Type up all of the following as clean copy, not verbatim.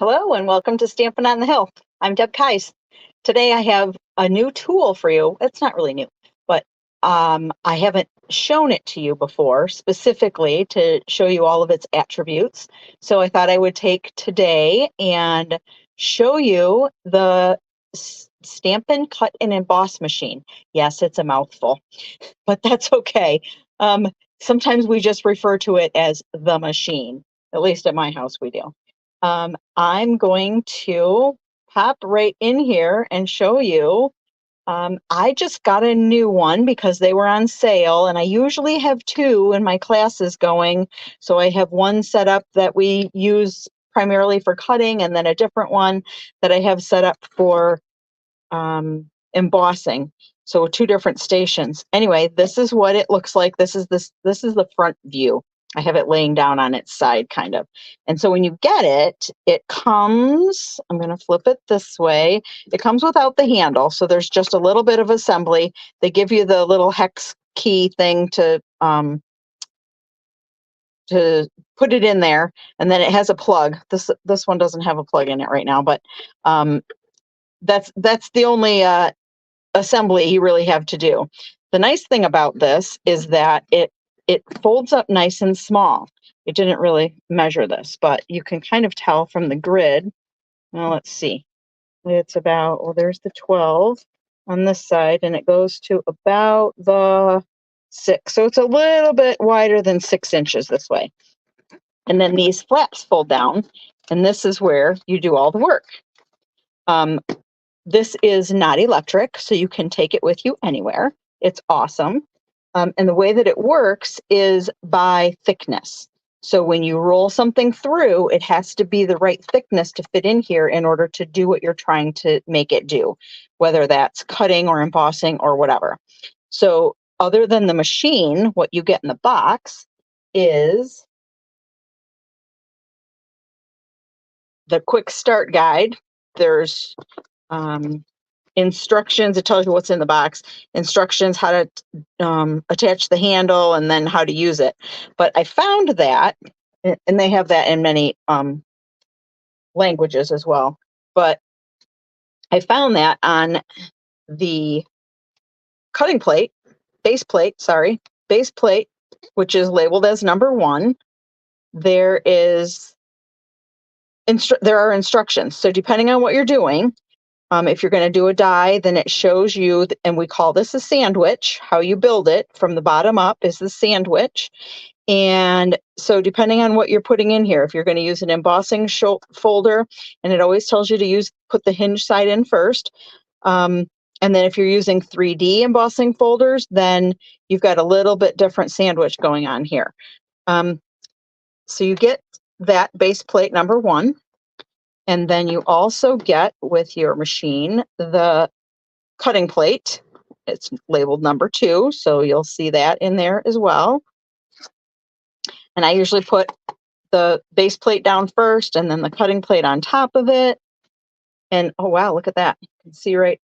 Hello and welcome to Stampin' on the Hill. I'm Deb Kais. Today I have a new tool for you. It's not really new, but I haven't shown it to you before specifically to show you all of its attributes. So I thought I would take today and show you the Stampin' Cut and Emboss machine. Yes, it's a mouthful, but that's okay. Sometimes we just refer to it as the machine. At least at my house we do. I'm going to pop right in here and show you. I just got a new one because they were on sale, and I usually have two in my classes going. So I have one set up that we use primarily for cutting, and then a different one that I have set up for embossing. So two different stations. Anyway, this is what it looks like. This is the front view. I have it laying down on its side kind of. And so when you get it, it comes, I'm going to flip it this way. It comes without the handle. So there's just a little bit of assembly. They give you the little hex key thing to put it in there. And then it has a plug. This one doesn't have a plug in it right now, but that's the only assembly you really have to do. The nice thing about this is that it folds up nice and small. It didn't really measure this, but you can kind of tell from the grid. Well, let's see. It's about, well, there's the 12 on this side, and it goes to about the 6. So it's a little bit wider than 6 inches this way. And then these flaps fold down, and this is where you do all the work. This is not electric, so you can take it with you anywhere. It's awesome. And the way that it works is by thickness. So when you roll something through, it has to be the right thickness to fit in here in order to do what you're trying to make it do, whether that's cutting or embossing or whatever. So other than the machine, what you get in the box is the quick start guide. There's instructions. It tells you what's in the box, instructions how to attach the handle, and then how to use it. But I found that, and they have that in many languages as well, but I found that on the cutting plate, base plate, which is labeled as number 1, there are instructions. So depending on what you're doing, if you're going to do a die, then it shows you, and we call this a sandwich. How you build it from the bottom up is the sandwich. And so depending on what you're putting in here, if you're going to use an embossing folder, and it always tells you to put the hinge side in first. And then if you're using 3D embossing folders, then you've got a little bit different sandwich going on here. So you get that base plate number 1. And then you also get with your machine the cutting plate. It's labeled number 2, so you'll see that in there as well. And I usually put the base plate down first and then the cutting plate on top of it. And oh wow, look at that. You can see right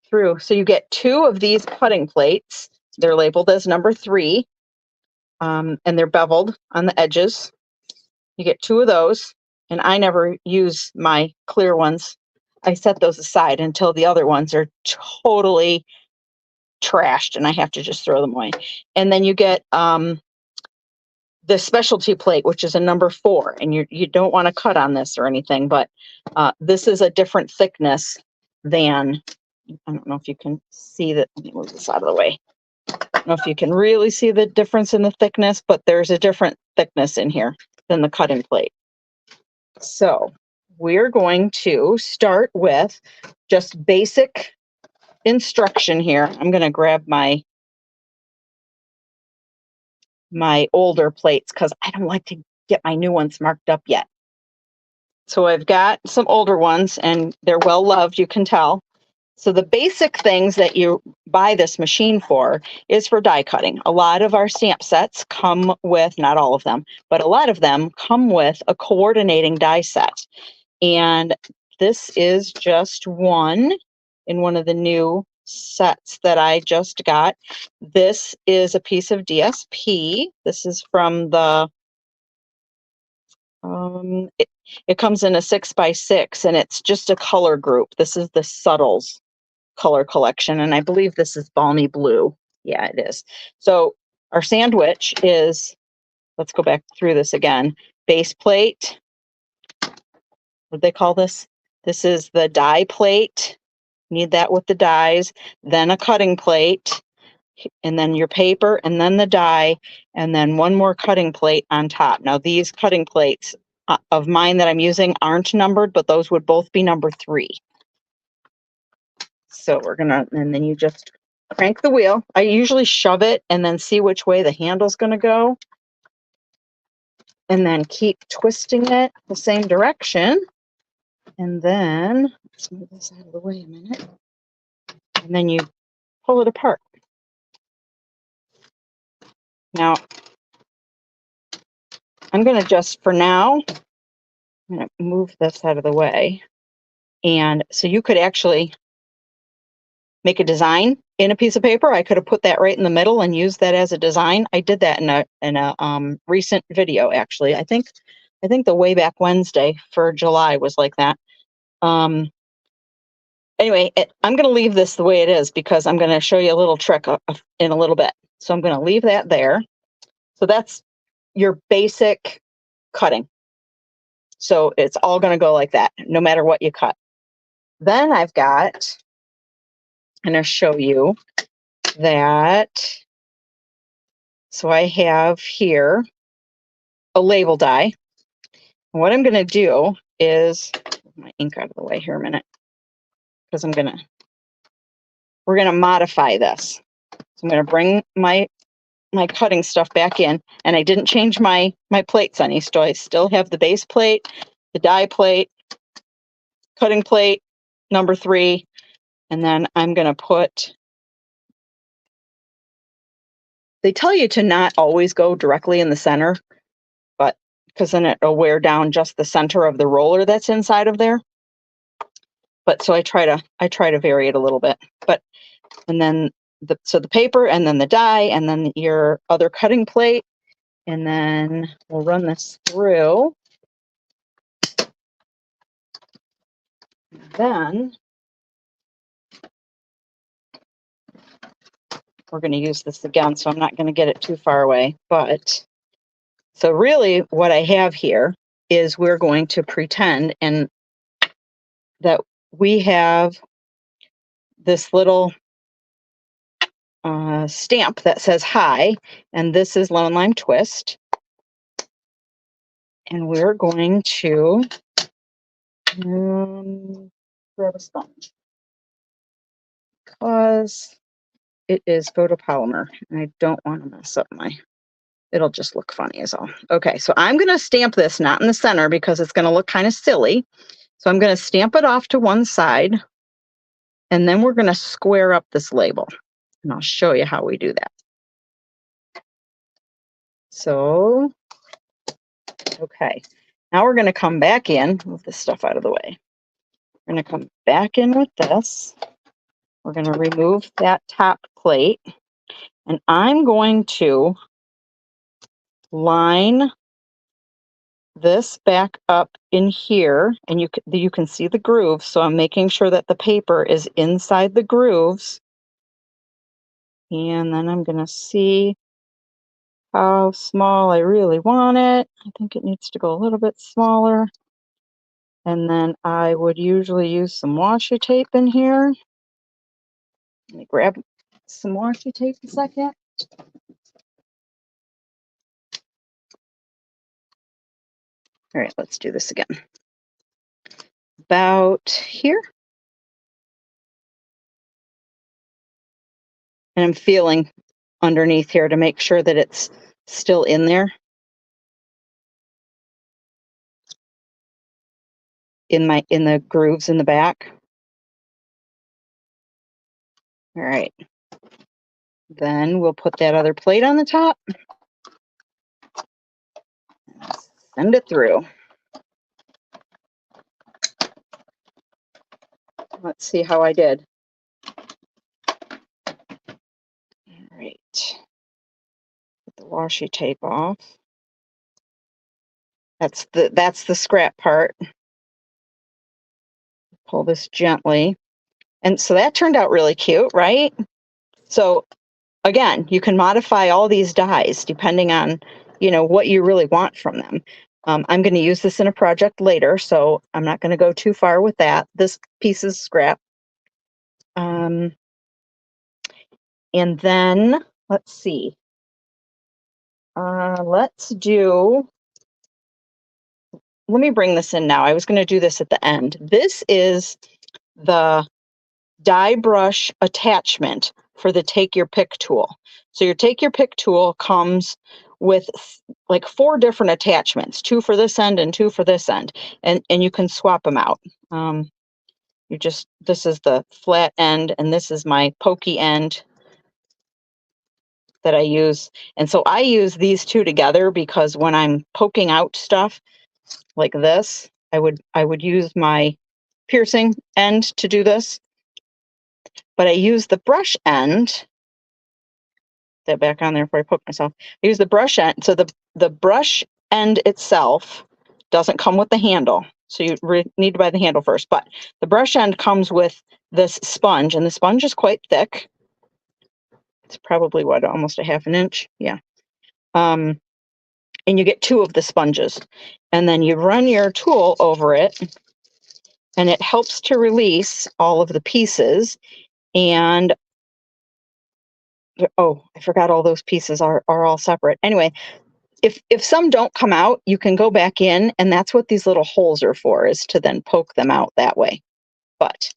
through. So you get 2 of these cutting plates. They're labeled as number 3, and they're beveled on the edges. You get 2 of those. And I never use my clear ones. I set those aside until the other ones are totally trashed and I have to just throw them away. And then you get the specialty plate, which is a number 4. And you don't want to cut on this or anything, but this is a different thickness than, I don't know if you can see that. Let me move this out of the way. I don't know if you can really see the difference in the thickness, but there's a different thickness in here than the cutting plate. So we're going to start with just basic instruction here. I'm going to grab my older plates because I don't like to get my new ones marked up yet. So I've got some older ones and they're well loved, you can tell. So the basic things that you buy this machine for is for die cutting. A lot of our stamp sets come with, not all of them, but a lot of them come with a coordinating die set. And this is just one in one of the new sets that I just got. This is a piece of DSP. This is from the It comes in a 6x6 and it's just a color group. This is the Subtles color collection, and I believe this is Balmy Blue. Yeah, it is. So our sandwich is, let's go back through this again. Base plate. What do they call this? This is the die plate. Need that with the dies. Then a cutting plate, and then your paper, and then the die, and then one more cutting plate on top. Now these cutting plates of mine that I'm using aren't numbered, but those would both be number 3. So we're gonna, and then you just crank the wheel. I usually shove it and then see which way the handle's gonna go. And then keep twisting it the same direction. And then, let's move this out of the way a minute. And then you pull it apart. Now, I'm gonna just, for now, I'm gonna move this out of the way. And so you could actually make a design in a piece of paper. I could have put that right in the middle and used that as a design. I did that in a recent video, actually. I think the way back Wednesday for July was like that. Anyway, I'm going to leave this the way it is because I'm going to show you a little trick in a little bit. So I'm going to leave that there. So that's your basic cutting. So it's all going to go like that, no matter what you cut. Then I'm going to show you that. So I have here a label die. And what I'm going to do is, move my ink out of the way here a minute, because we're going to modify this. So I'm going to bring my cutting stuff back in, and I didn't change my plates on these, so I still have the base plate, the die plate, cutting plate, number 3, and then I'm going to put, they tell you to not always go directly in the center, but because then it'll wear down just the center of the roller that's inside of there. But so I try to vary it a little bit. But and then the paper, and then the die, and then your other cutting plate, and then we'll run this through. Then we're going to use this again, so I'm not going to get it too far away. But so really what I have here is we're going to pretend and that we have this little stamp that says hi, and this is Lemon Lime Twist. And we're going to grab a sponge because it is photopolymer and I don't want to mess up it'll just look funny as all. Okay, so I'm going to stamp this not in the center because it's going to look kind of silly. So I'm going to stamp it off to one side, and then we're going to square up this label, and I'll show you how we do that. So, okay, now we're going to come back in, move this stuff out of the way. We're going to come back in with this. We're going to remove that top plate, and I'm going to line this back up in here, and you can see the grooves. So I'm making sure that the paper is inside the grooves. And then I'm going to see how small I really want it. I think it needs to go a little bit smaller. And then I would usually use some washi tape in here. Let me grab some washi tape a second. All right, let's do this again. About here. And I'm feeling underneath here to make sure that it's still in there. In the grooves in the back. All right. Then we'll put that other plate on the top. Send it through. Let's see how I did. All right. Put the washi tape off. That's the scrap part. Pull this gently. And so that turned out really cute, right? So again, you can modify all these dies depending on, what you really want from them. I'm going to use this in a project later, so I'm not going to go too far with that. This piece is scrap. And then let's see. Let me bring this in now. I was going to do this at the end. This is the die brush attachment for the Take Your Pick tool. So your Take Your Pick tool comes with like 4 different attachments, 2 for this end and 2 for this end, and you can swap them out. This is the flat end and this is my pokey end that I use. And so I use these 2 together because when I'm poking out stuff like this, I would use my piercing end to do this, but I use the brush end. That back on there before I poke myself. I use the brush end. So the brush end itself doesn't come with the handle. So you need to buy the handle first, but the brush end comes with this sponge, and the sponge is quite thick. It's probably almost a half an inch. Yeah. And you get 2 of the sponges, and then you run your tool over it, and it helps to release all of the pieces. And oh, I forgot all those pieces are all separate. Anyway, if some don't come out, you can go back in, and that's what these little holes are for, is to then poke them out that way. But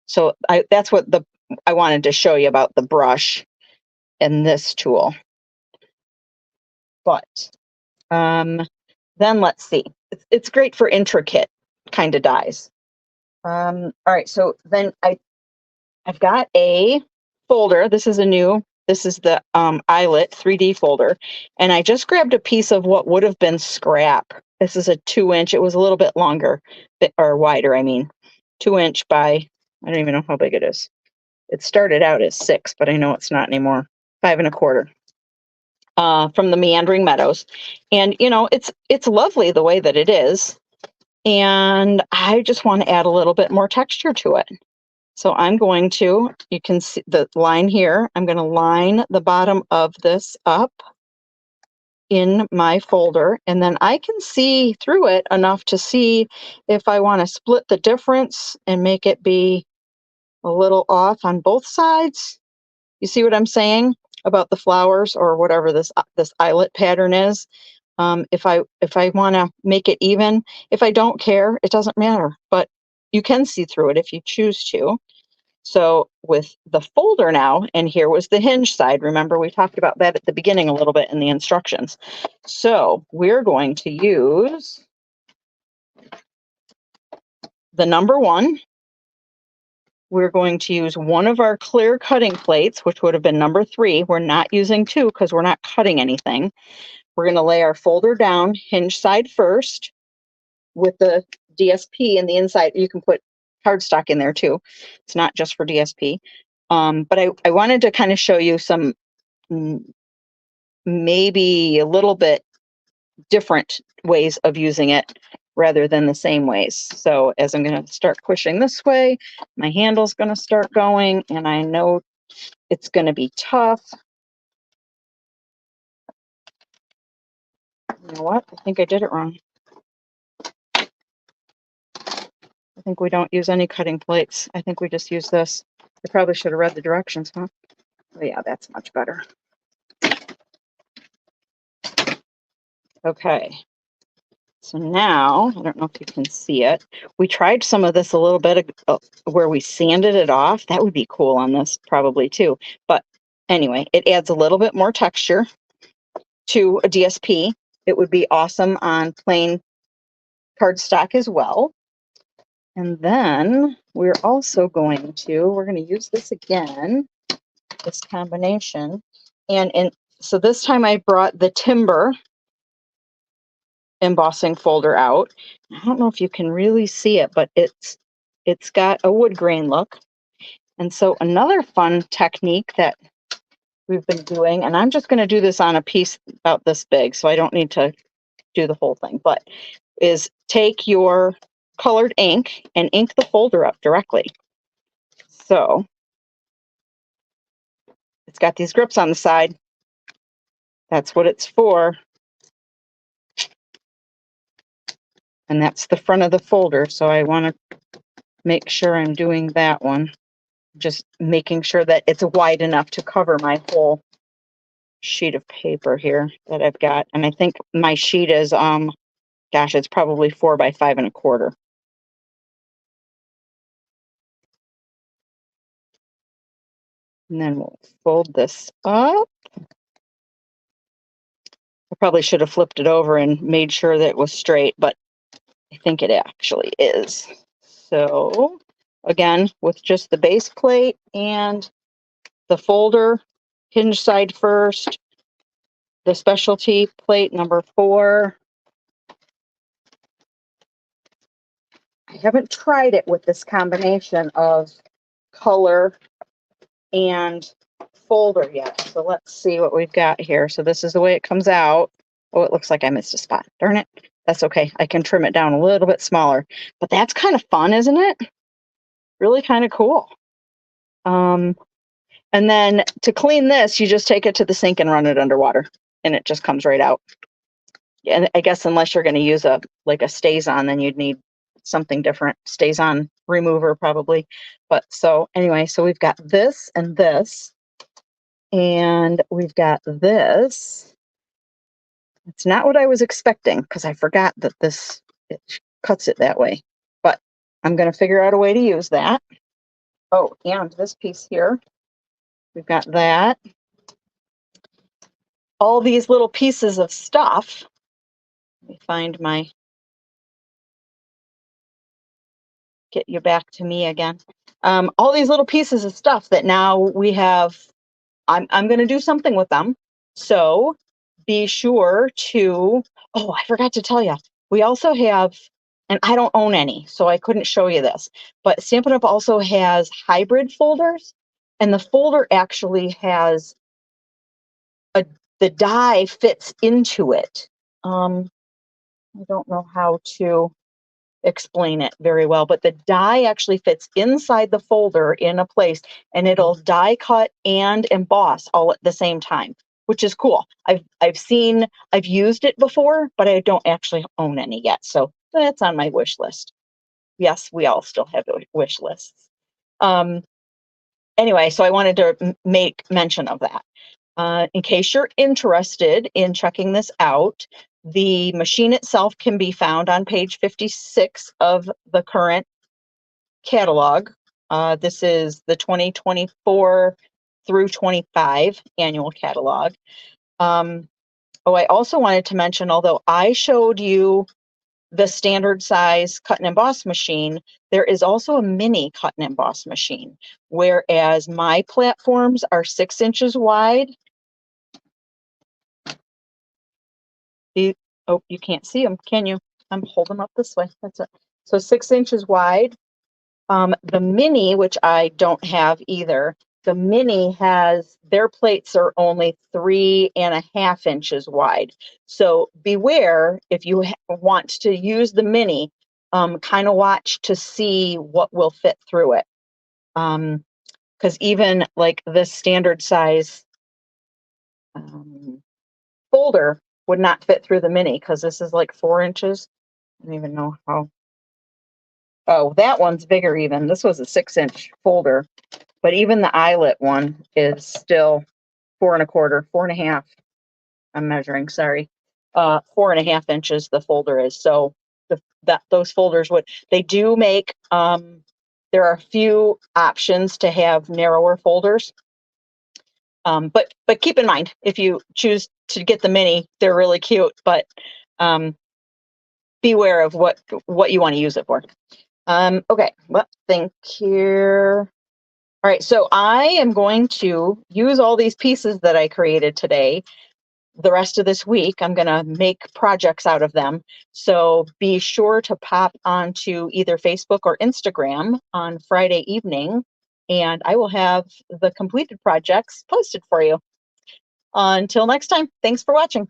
so that's what I wanted to show you about the brush and this tool. But then let's see. It's great for intricate kind of dies. All right, so then I've got a folder. This is the eyelet 3D folder. And I just grabbed a piece of what would have been scrap. This is a 2-inch. It was a little bit longer, or wider, I mean. 2-inch by, I don't even know how big it is. It started out as 6, but I know it's not anymore. 5 1/4. From the Meandering Meadows. And, it's lovely the way that it is. And I just want to add a little bit more texture to it. So you can see the line here. I'm going to line the bottom of this up in my folder, and then I can see through it enough to see if I want to split the difference and make it be a little off on both sides. You see what I'm saying about the flowers or whatever this eyelet pattern is? If I want to make it even, if I don't care, it doesn't matter, but you can see through it if you choose to. So with the folder now, and here was the hinge side. Remember, we talked about that at the beginning a little bit in the instructions. So we're going to use the number 1. We're going to use one of our clear cutting plates, which would have been number 3. We're not using 2 because we're not cutting anything. We're going to lay our folder down hinge side first with the DSP in the inside. You can put cardstock in there too. It's not just for DSP. But I wanted to kind of show you some maybe a little bit different ways of using it rather than the same ways. So as I'm going to start pushing this way, my handle's going to start going, and I know it's going to be tough. You know what? I think I did it wrong. I think we don't use any cutting plates. I think we just use this. I probably should have read the directions, huh? Oh, yeah, that's much better. Okay. So now, I don't know if you can see it. We tried some of this a little bit where we sanded it off. That would be cool on this probably too. But anyway, it adds a little bit more texture to a DSP. It would be awesome on plain cardstock as well. And then we're going to use this again, this combination. And so this time I brought the timber embossing folder out. I don't know if you can really see it, but it's got a wood grain look. And so another fun technique that we've been doing, and I'm just going to do this on a piece about this big, so I don't need to do the whole thing, but is take your colored ink and ink the folder up directly. So it's got these grips on the side. That's what it's for. And that's the front of the folder. So I want to make sure I'm doing that one. Just making sure that it's wide enough to cover my whole sheet of paper here that I've got. And I think my sheet is, gosh, it's probably 4 by 5 1/4. And then we'll fold this up. I probably should have flipped it over and made sure that it was straight, but I think it actually is. So again, with just the base plate and the folder, hinge side first, the specialty plate number 4. I haven't tried it with this combination of color and folder yet. So let's see what we've got here. So this is the way it comes out. Oh, it looks like I missed a spot. Darn it. That's okay. I can trim it down a little bit smaller. But that's kind of fun, isn't it? Really kind of cool. And then to clean this, you just take it to the sink and run it underwater, and it just comes right out. And I guess unless you're going to use a StazOn, then you'd need something different. StazOn remover probably. But so anyway, so we've got this and this, and we've got this. It's not what I was expecting because I forgot that it cuts it that way. But I'm going to figure out a way to use that. Oh, and this piece here, we've got that. All these little pieces of stuff. Let me find my, get you back to me again. All these little pieces of stuff that now we have, I'm going to do something with them. So be sure to, oh, I forgot to tell you, we also have, and I don't own any, so I couldn't show you this, but Stampin' Up! Also has hybrid folders, and the folder actually has the die fits into it. I don't know how to explain it very well, but the die actually fits inside the folder in a place, and it'll die cut and emboss all at the same time, which is cool. I've used it before, but I don't actually own any yet, so that's on my wish list. Yes, we all still have wish lists. Anyway, so I wanted to make mention of that. In case you're interested in checking this out, the machine itself can be found on page 56 of the current catalog. This is the 2024 through 25 annual catalog. I also wanted to mention, although I showed you the standard size cut and emboss machine, there is also a mini cut and emboss machine, whereas my platforms are 6 inches wide. Oh, you can't see them, can you? I'm holding them up this way. That's it. So 6 inches wide. The mini, which I don't have either, the mini has, their plates are only 3.5 inches wide. So beware if you want to use the mini, kind of watch to see what will fit through it. Because even like this standard size folder would not fit through the mini because this is like 4 inches. I don't even know how. Oh, that one's bigger even. This was a 6-inch folder, but even the eyelet one is still 4 1/4, 4.5. I'm measuring, sorry. 4.5 inches the folder is. So those folders they do make, there are a few options to have narrower folders. But keep in mind, if you choose to get the mini, they're really cute, but beware of what you want to use it for. Okay, let's think here. All right, so I am going to use all these pieces that I created today. The rest of this week, I'm going to make projects out of them. So be sure to pop onto either Facebook or Instagram on Friday evening, and I will have the completed projects posted for you. Until next time, thanks for watching.